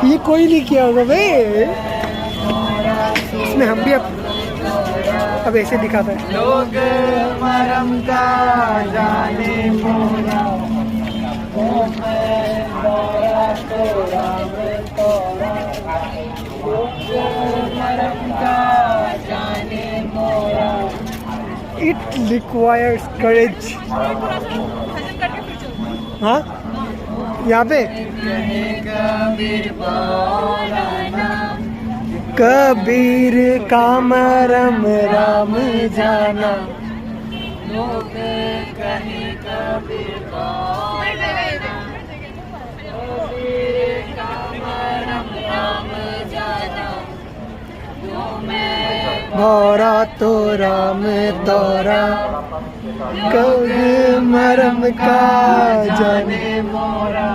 ये कोई नहीं किया होगा भाई, इसमें हम भी अब ऐसे दिखाता है। लोग मरम का जाने मोरा, It requires courage। हाँ यहाँ पे कबीर का मरम राम जाना। लोग कहे कबीर का मरम राम जाना, भौरा तो राम तोरा, कबीर मरम का जाने मोरा।